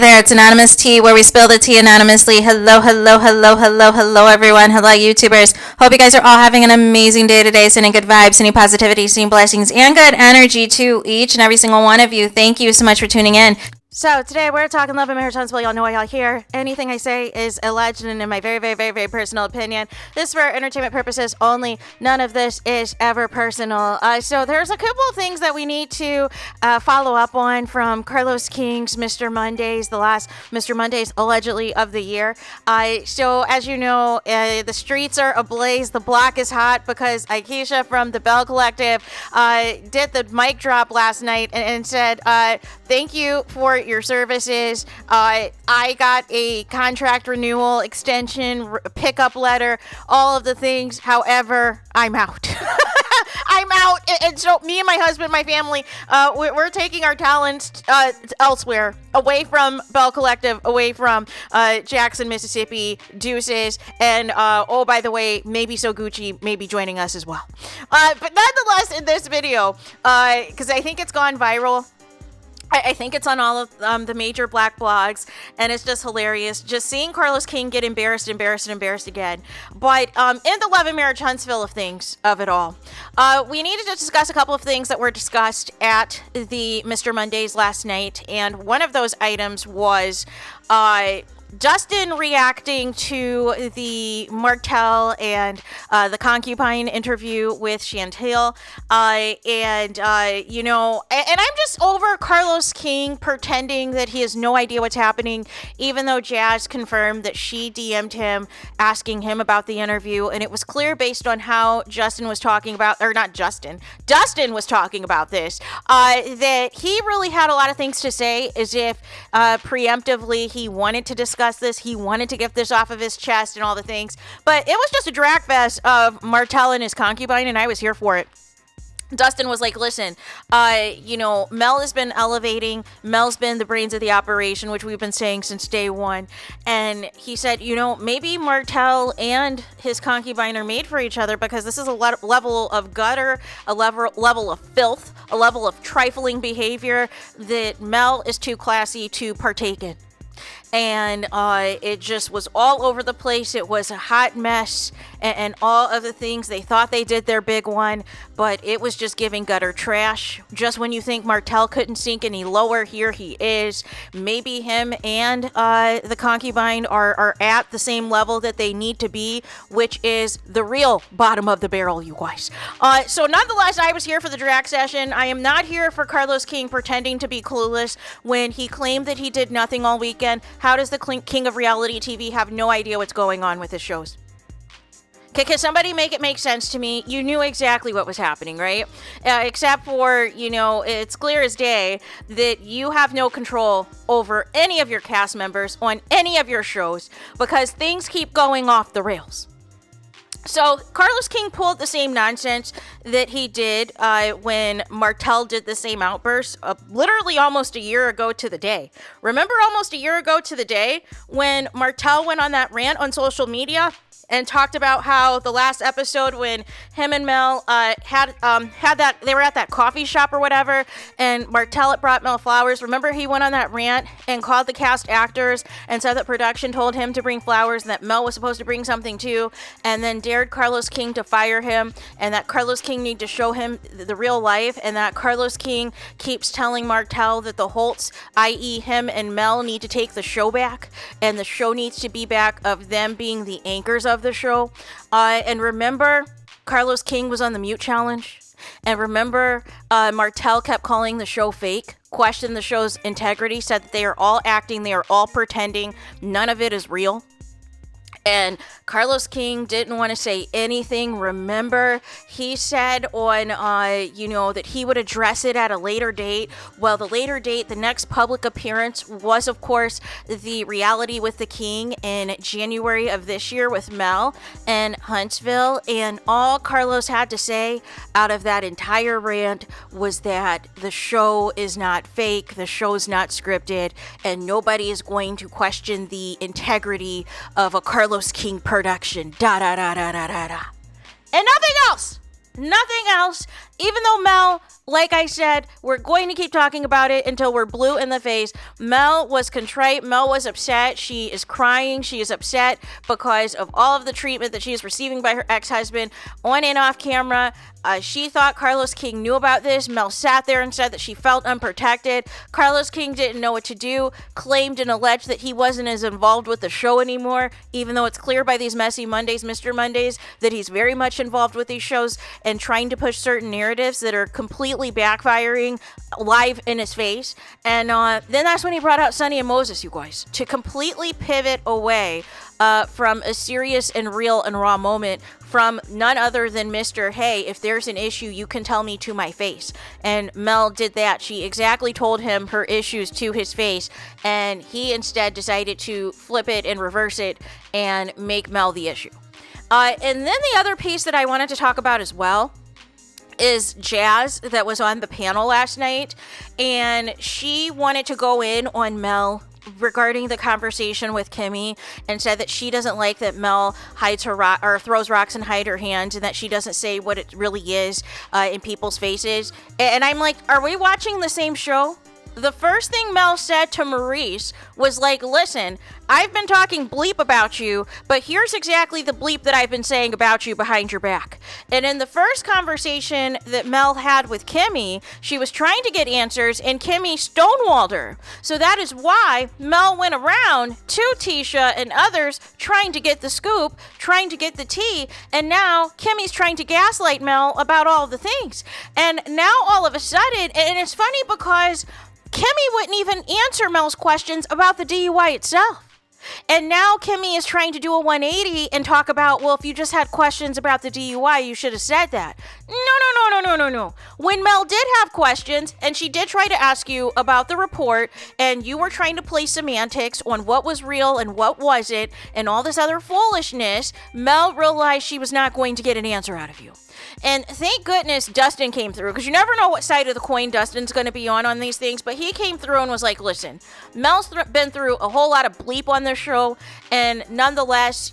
there, it's Anonymous Tea, where we spill the tea anonymously. Hello, hello, hello, hello, hello, everyone. Hello, YouTubers. Hope you guys are all having an amazing day today, sending good vibes, sending positivity, sending blessings, and good energy to each and every single one of you. Thank you so much for tuning in. So today we're talking love and marriage huntsville. Y'all know why y'all here. Anything I say is alleged and in my very, very, very, very personal opinion. This is for entertainment purposes only. None of this is ever personal. So there's a couple of things that we need to follow up on from Carlos King's Mr. Mondays, the last Mr. Mondays allegedly of the year. So as you know, the streets are ablaze. The block is hot because Aesa from the Bell Collective did the mic drop last night and said, thank you for your services. I got a contract renewal, extension, pickup letter, all of the things. However, I'm out. I'm out. And so me and my husband, my family, we're taking our talents elsewhere, away from Bell Collective, away from Jackson, Mississippi, Deuces, and oh, by the way, maybe So Gucci may be joining us as well. But nonetheless, in this video, because I think it's gone viral, I think it's on all of the major black blogs, and it's just hilarious just seeing Carlos King get embarrassed again. But in the love and marriage huntsville of it all, we needed to discuss a couple of things that were discussed at the Mr. Mondays last night, and one of those items was Dustin reacting to the Martell and the concubine interview with Chantel, and I'm just over Carlos King pretending that he has no idea what's happening, even though JAZ confirmed that she DM'd him asking him about the interview, and it was clear based on how Dustin was talking about this, that he really had a lot of things to say, as if preemptively he wanted to discuss this. He wanted to get this off of his chest and all the things, but it was just a drag fest of Martell and his concubine, and I was here for it. Dustin was like, listen, Mel has been elevating. Mel's been the brains of the operation, which we've been saying since day one. And he said, maybe Martell and his concubine are made for each other, because this is a level of gutter, a level of filth, a level of trifling behavior that Mel is too classy to partake in. And it just was all over the place. It was a hot mess, and all of the things. They thought they did their big one, but it was just giving gutter trash. Just when you think Martell couldn't sink any lower, here he is. Maybe him and the concubine are at the same level that they need to be, which is the real bottom of the barrel, you guys. So nonetheless, I was here for the drag session. I am not here for Carlos King pretending to be clueless when he claimed that he did nothing all weekend. How does the king of reality TV have no idea what's going on with his shows? Can somebody make it make sense to me? You knew exactly what was happening, right? Except for, it's clear as day that you have no control over any of your cast members on any of your shows, because things keep going off the rails. So Carlos King pulled the same nonsense that he did when Martell did the same outburst literally almost a year ago to the day. Remember almost a year ago to the day when Martell went on that rant on social media and talked about how the last episode when him and Mel had that, they were at that coffee shop or whatever, and Martell had brought Mel flowers. Remember, he went on that rant and called the cast actors and said that production told him to bring flowers and that Mel was supposed to bring something too, and then dared Carlos King to fire him, and that Carlos King need to show him the real life, and that Carlos King keeps telling Martell that the Holtz, i.e. him and Mel, need to take the show back, and the show needs to be back of them being the anchors of the show. And remember, Carlos King was on the mute challenge, and remember, Martell kept calling the show fake, questioned the show's integrity, said that they are all acting, they are all pretending, none of it is real. And Carlos King didn't want to say anything. Remember, he said on, that he would address it at a later date. Well, the later date, the next public appearance was, of course, the Reality with the King in January of this year with Mel and Huntsville. And all Carlos had to say out of that entire rant was that the show is not fake, the show's not scripted, and nobody is going to question the integrity of a Carlos King production. And nothing else. even though Mel, like I said, we're going to keep talking about it until we're blue in the face. Mel was contrite. Mel was upset. She is crying. She is upset because of all of the treatment that she is receiving by her ex-husband on and off camera. She thought Carlos King knew about this. Mel sat there and said that she felt unprotected. Carlos King didn't know what to do, claimed and alleged that he wasn't as involved with the show anymore, even though it's clear by these Messy Mondays, Mr. Mondays, that he's very much involved with these shows and trying to push certain narratives that are completely backfiring live in his face. And then that's when he brought out Sonny and Moses, you guys, to completely pivot away from a serious and real and raw moment from none other than Mr. Hey, if there's an issue, you can tell me to my face. And Mel did that. She exactly told him her issues to his face, and he instead decided to flip it and reverse it and make Mel the issue. And then the other piece that I wanted to talk about as well is JAZ, that was on the panel last night, and she wanted to go in on Mel regarding the conversation with Kimmy and said that she doesn't like that Mel hides her or throws rocks and hide her hands, and that she doesn't say what it really is in people's faces. And I'm like, are we watching the same show? The first thing Mel said to Maurice was like, listen, I've been talking bleep about you, but here's exactly the bleep that I've been saying about you behind your back. And in the first conversation that Mel had with Kimmy, she was trying to get answers, and Kimmy stonewalled her. So that is why Mel went around to Tisha and others trying to get the scoop, trying to get the tea, and now Kimmy's trying to gaslight Mel about all the things. And now all of a sudden, and it's funny because Kimmy wouldn't even answer Mel's questions about the DUI itself. And now Kimmy is trying to do a 180 and talk about, well, if you just had questions about the DUI, you should have said that. No. When Mel did have questions, and she did try to ask you about the report, and you were trying to play semantics on what was real and what wasn't, and all this other foolishness, Mel realized she was not going to get an answer out of you. And thank goodness Dustin came through, because you never know what side of the coin Dustin's going to be on these things. But he came through and was like, listen, Mel's been through a whole lot of bleep on this show. And nonetheless,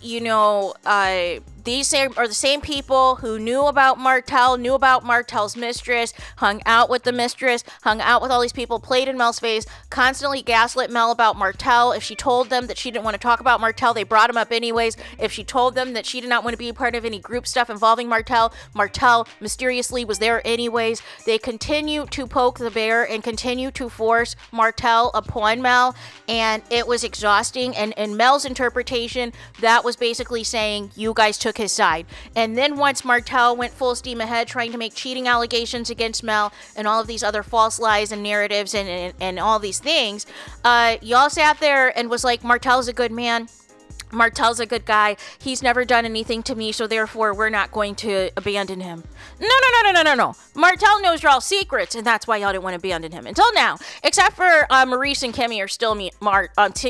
these are the same people who knew about Martell, knew about Martell's mistress, hung out with the mistress, hung out with all these people, played in Mel's face, constantly gaslit Mel about Martell. If she told them that she didn't want to talk about Martell, they brought him up anyways. If she told them that she did not want to be a part of any group stuff involving Martell, Martell mysteriously was there anyways. They continue to poke the bear and continue to force Martell upon Mel, and it was exhausting. And in Mel's interpretation, that was basically saying, you guys took his side. And then once Martell went full steam ahead trying to make cheating allegations against Mel and all of these other false lies and narratives and all these things, y'all sat there and was like, Martell's a good man. Martell's a good guy. He's never done anything to me, so therefore we're not going to abandon him. No. Martell knows y'all's secrets, and that's why y'all didn't want to abandon him until now. Except for Maurice and Kimmy are still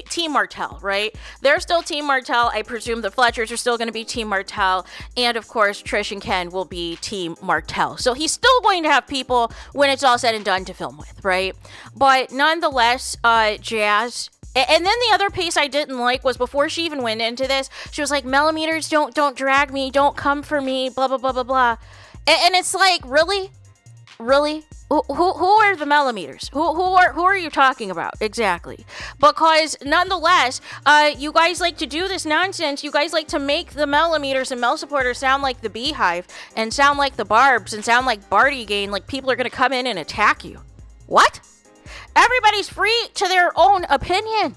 Team Martell, right? They're still Team Martell. I presume the Fletchers are still going to be Team Martell, and of course Trish and Ken will be Team Martell. So he's still going to have people when it's all said and done to film with, right? But nonetheless, JAZ. And then the other piece I didn't like was before she even went into this, she was like, millimeters, don't drag me, don't come for me, blah, blah, blah, blah, blah. And it's like, really? Really? Who are the millimeters? Who are you talking about? Exactly. Because nonetheless, you guys like to do this nonsense. You guys like to make the millimeters and Mel supporters sound like the Beehive and sound like the Barbs and sound like Barty Gain, like people are going to come in and attack you. What? Everybody's free to their own opinion.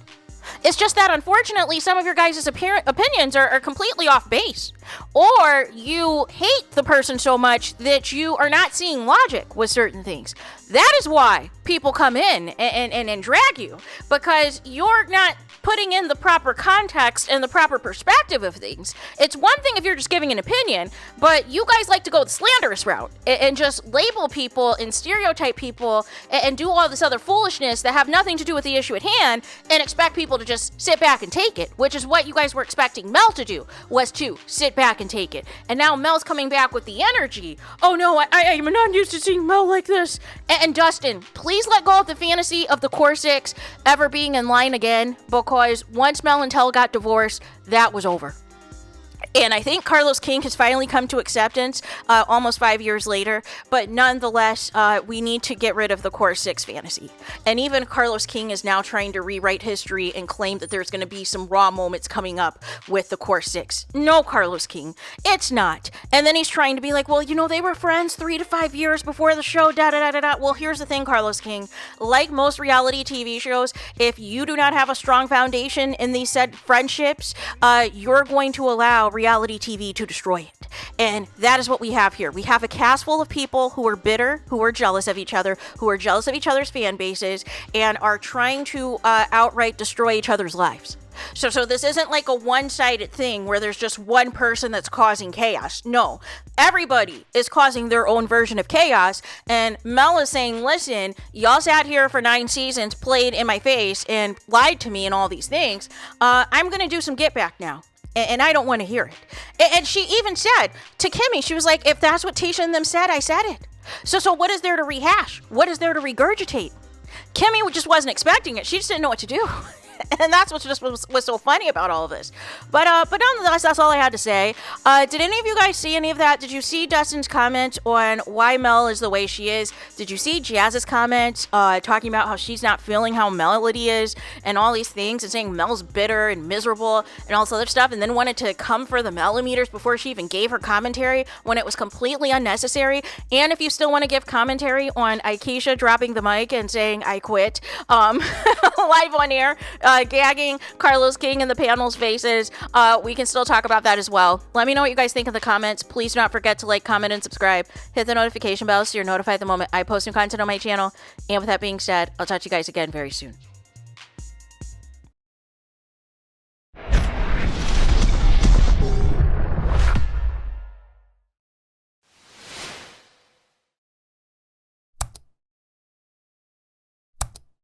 It's just that, unfortunately, some of your guys' opinions are completely off base. Or you hate the person so much that you are not seeing logic with certain things. That is why people come in and drag you. Because you're not putting in the proper context and the proper perspective of things. It's one thing if you're just giving an opinion, but you guys like to go the slanderous route and just label people and stereotype people and do all this other foolishness that have nothing to do with the issue at hand and expect people to just sit back and take it, which is what you guys were expecting Mel to do, was to sit back and take it. And now Mel's coming back with the energy. Oh no, I'm not used to seeing Mel like this. And Dustin, please let go of the fantasy of the Corsicks ever being in line again, because once Mel and Tell got divorced, that was over. And I think Carlos King has finally come to acceptance almost 5 years later. But nonetheless, we need to get rid of the Core 6 fantasy. And even Carlos King is now trying to rewrite history and claim that there's going to be some raw moments coming up with the Core 6. No, Carlos King, it's not. And then he's trying to be like, well, you know, they were friends 3 to 5 years before the show, da-da-da-da-da. Well, here's the thing, Carlos King. Like most reality TV shows, if you do not have a strong foundation in these said friendships, you're going to allow reality TV to destroy it. And that is what we have here. We have a cast full of people who are bitter, who are jealous of each other, who are jealous of each other's fan bases, and are trying to outright destroy each other's lives. So this isn't like a one-sided thing where there's just one person that's causing chaos. No, everybody is causing their own version of chaos. And Mel is saying, listen, y'all sat here for 9 seasons, played in my face, and lied to me and all these things. I'm going to do some get back now. And I don't want to hear it. And she even said to Kimmy, she was like, if that's what Tisha and them said, I said it. So what is there to rehash? What is there to regurgitate? Kimmy just wasn't expecting it. She just didn't know what to do. And that's what just was so funny about all of this. But nonetheless, that's all I had to say. Did any of you guys see any of that? Did you see Dustin's comment on why Mel is the way she is? Did you see JAZ's comment talking about how she's not feeling how Melody is and all these things and saying Mel's bitter and miserable and all this other stuff, and then wanted to come for the millimeters before she even gave her commentary when it was completely unnecessary? And if you still want to give commentary on Aisha dropping the mic and saying I quit live on air, gagging Carlos King in the panel's faces, we can still talk about that as well. Let me know what you guys think in the comments. Please do not forget to like, comment, and subscribe. Hit the notification bell so you're notified the moment I post new content on my channel. And with that being said, I'll talk to you guys again very soon.